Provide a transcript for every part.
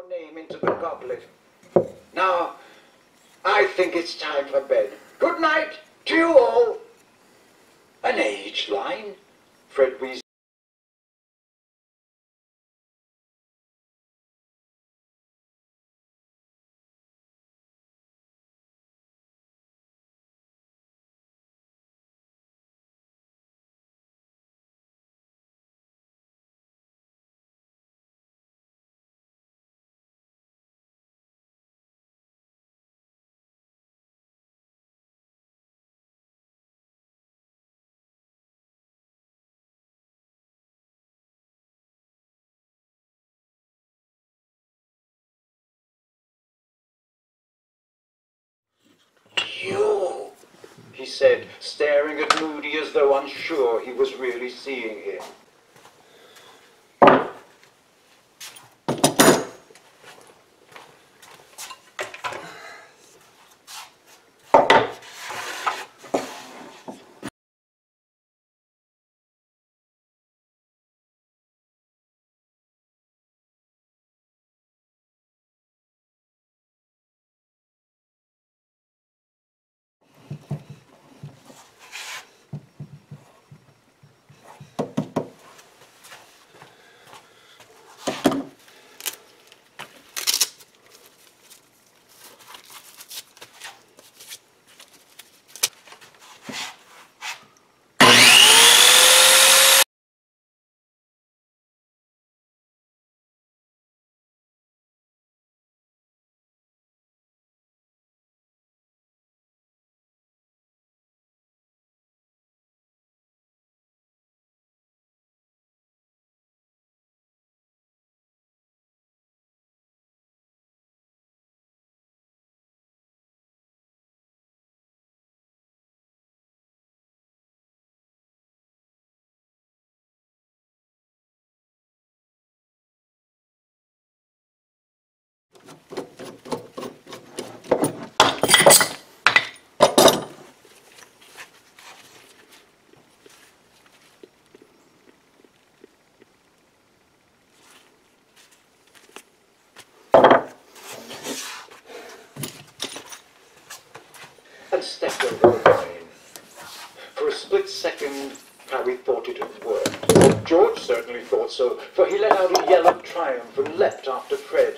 your name into the goblet. Now, I think it's time for bed. Good night to you all. An age line? Fred Weasley. You, he said, staring at Moody as though unsure he was really seeing him. And stepped over the line. For a split second, Harry thought it had worked. George certainly thought so, for he let out a yell of triumph and leapt after Fred.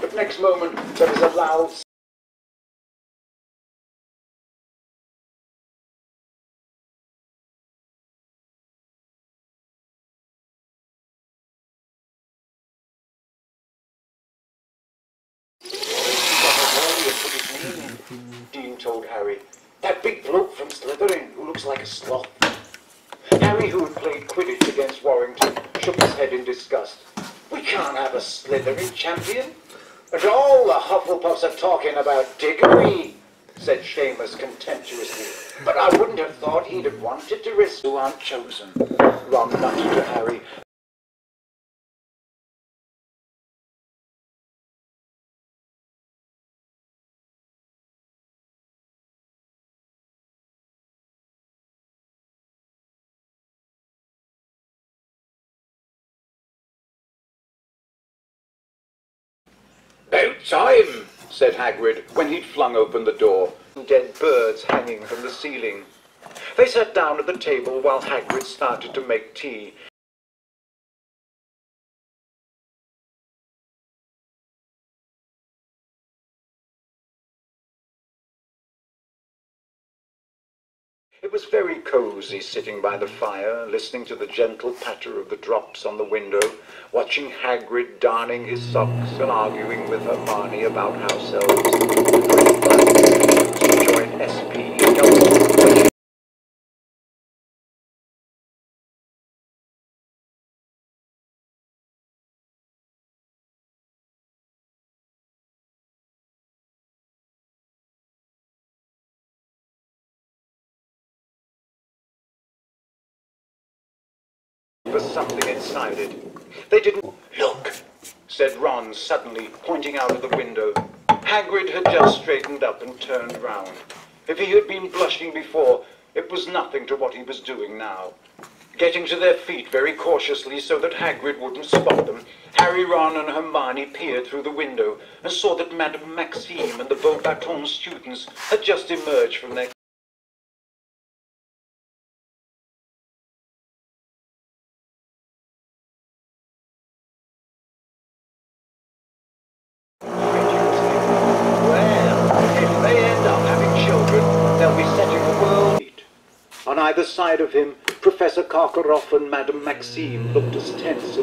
But next moment, there was a loud Dean told Harry. That big bloke from Slytherin who looks like a sloth. Harry, who had played Quidditch against Warrington, shook his head in disgust. We can't have a Slytherin champion. And all the Hufflepuffs are talking about Diggory, said Seamus contemptuously. But I wouldn't have thought he'd have wanted to risk who aren't chosen. Ron nudged to Harry. About time, said Hagrid, when he'd flung open the door. Dead birds hanging from the ceiling. They sat down at the table while Hagrid started to make tea. It was very cosy sitting by the fire, listening to the gentle patter of the drops on the window, watching Hagrid darning his socks and arguing with Hermione about house elves. He joined SP and was something inside it. They didn't look, said Ron suddenly, pointing out of the window. Hagrid had just straightened up and turned round. If he had been blushing before, it was nothing to what he was doing now. Getting to their feet very cautiously so that Hagrid wouldn't spot them, Harry, Ron and Hermione peered through the window and saw that Madame Maxime and the Beauxbatons students had just emerged from their if they end up having children, they'll be setting the world. On either side of him, Professor Karkaroff and Madame Maxime looked as tense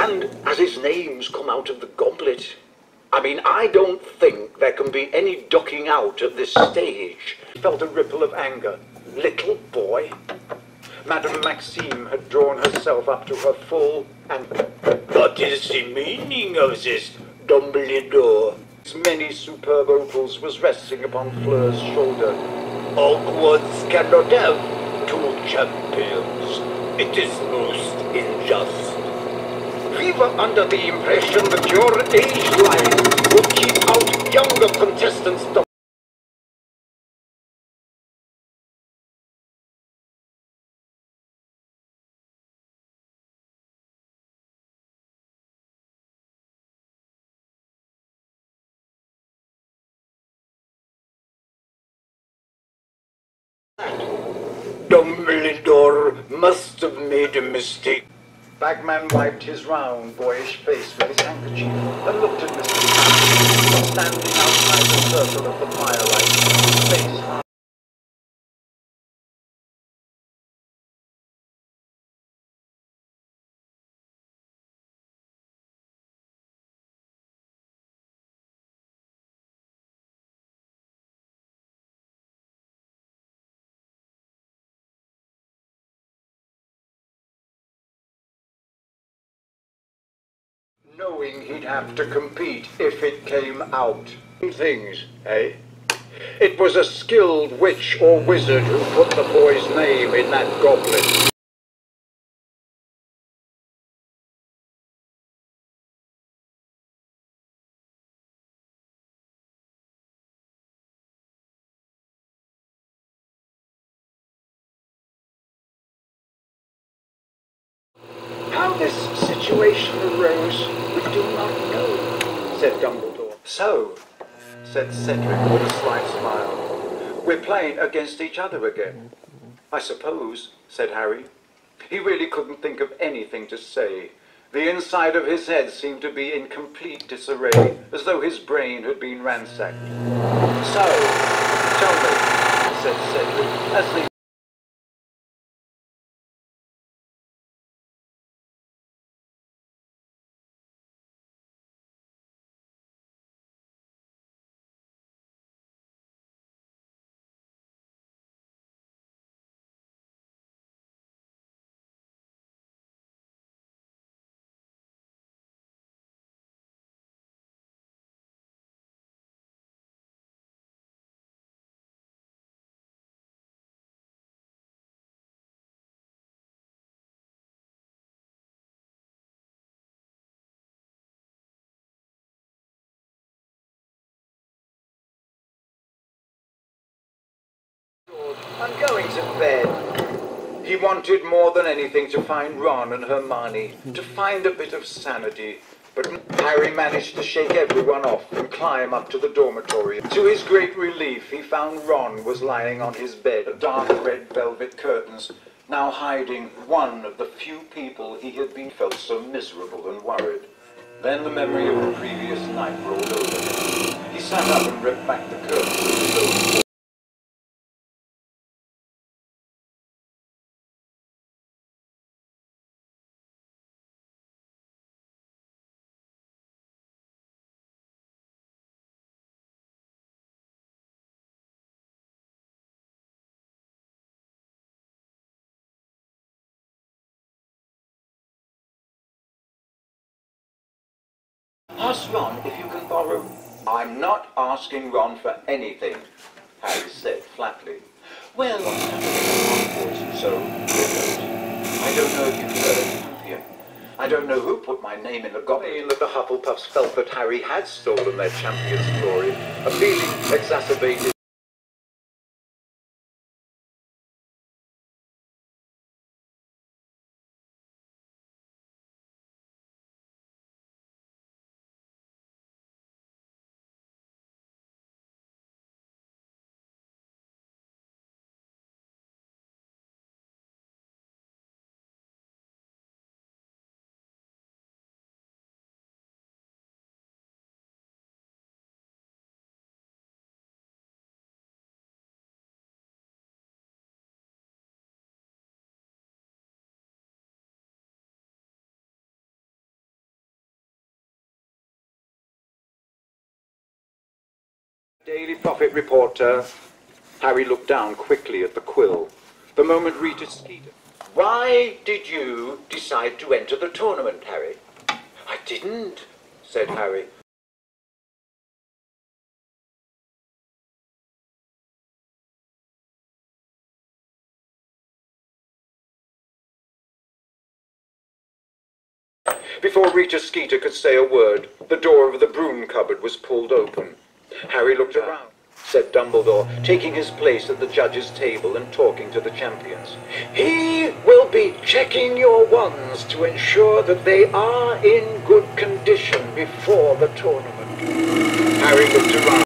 and as his name's come out of the goblet. I mean, I don't think there can be any ducking out at this stage. He felt a ripple of anger. Little boy. Madame Maxime had drawn herself up to her full and... What is the meaning of this, Dumbledore? Many superb opals was resting upon Fleur's shoulder. Hogwarts cannot have two champions. It is most unjust. We were under the impression that your age line would keep out younger contestants. Dumbledore must have made a mistake. Bagman wiped his round, boyish face with his handkerchief and looked at Mr. Crabbe, standing outside the circle of the firelight, his face. Knowing he'd have to compete if it came out. Things, eh? It was a skilled witch or wizard who put the boy's name in that goblet. How this situation arose, we do not know, said Dumbledore. So, said Cedric with a slight smile, we're playing against each other again. I suppose, said Harry. He really couldn't think of anything to say. The inside of his head seemed to be in complete disarray, as though his brain had been ransacked. So, tell me, said Cedric, as they I'm going to bed. He wanted more than anything to find Ron and Hermione, to find a bit of sanity. But Harry managed to shake everyone off and climb up to the dormitory. To his great relief, he found Ron was lying on his bed, dark red velvet curtains, now hiding one of the few people he had been felt so miserable and worried. Then the memory of the previous night rolled over him. He sat up and ripped back the curtains of his own wall. Ask Ron if you can borrow. I'm not asking Ron for anything, Harry said flatly. Well, what's happening at Hogwarts, so who knows? I don't know if you've heard of champion. I don't know who put my name in the goblet. That the Hufflepuffs felt that Harry had stolen their champion's glory, a feeling exacerbated. Daily Prophet reporter. Harry looked down quickly at the quill. The moment Rita Skeeter. Why did you decide to enter the tournament, Harry? I didn't, said Harry. Before Rita Skeeter could say a word, the door of the broom cupboard was pulled open. Harry looked around, said Dumbledore, taking his place at the judges' table and talking to the champions. He will be checking your wands to ensure that they are in good condition before the tournament. Harry looked around.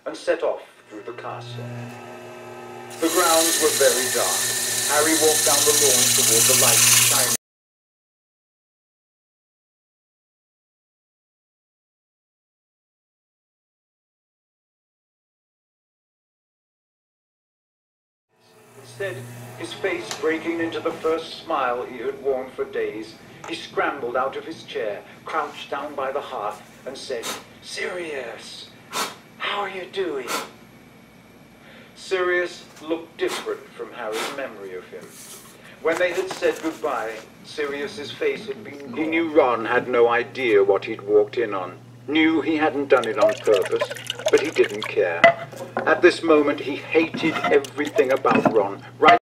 and set off through the castle. The grounds were very dark. Harry walked down the lawn toward the lights shining. Instead, his face breaking into the first smile he had worn for days, he scrambled out of his chair, crouched down by the hearth, and said, "Sirius, how are you doing?" Sirius looked different from Harry's memory of him. When they had said goodbye, Sirius's face had been gone. He knew Ron had no idea what he'd walked in on, knew he hadn't done it on purpose, but he didn't care. At this moment, he hated everything about Ron, right?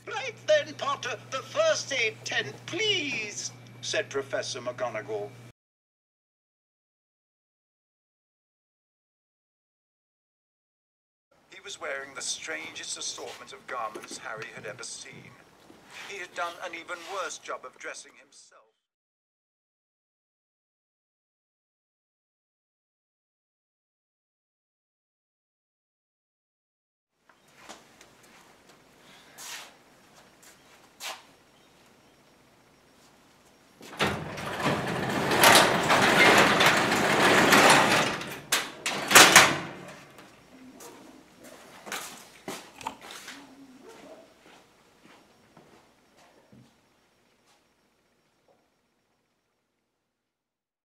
Right then, Potter, the first aid tent, please, said Professor McGonagall. He was wearing the strangest assortment of garments Harry had ever seen. He had done an even worse job of dressing himself.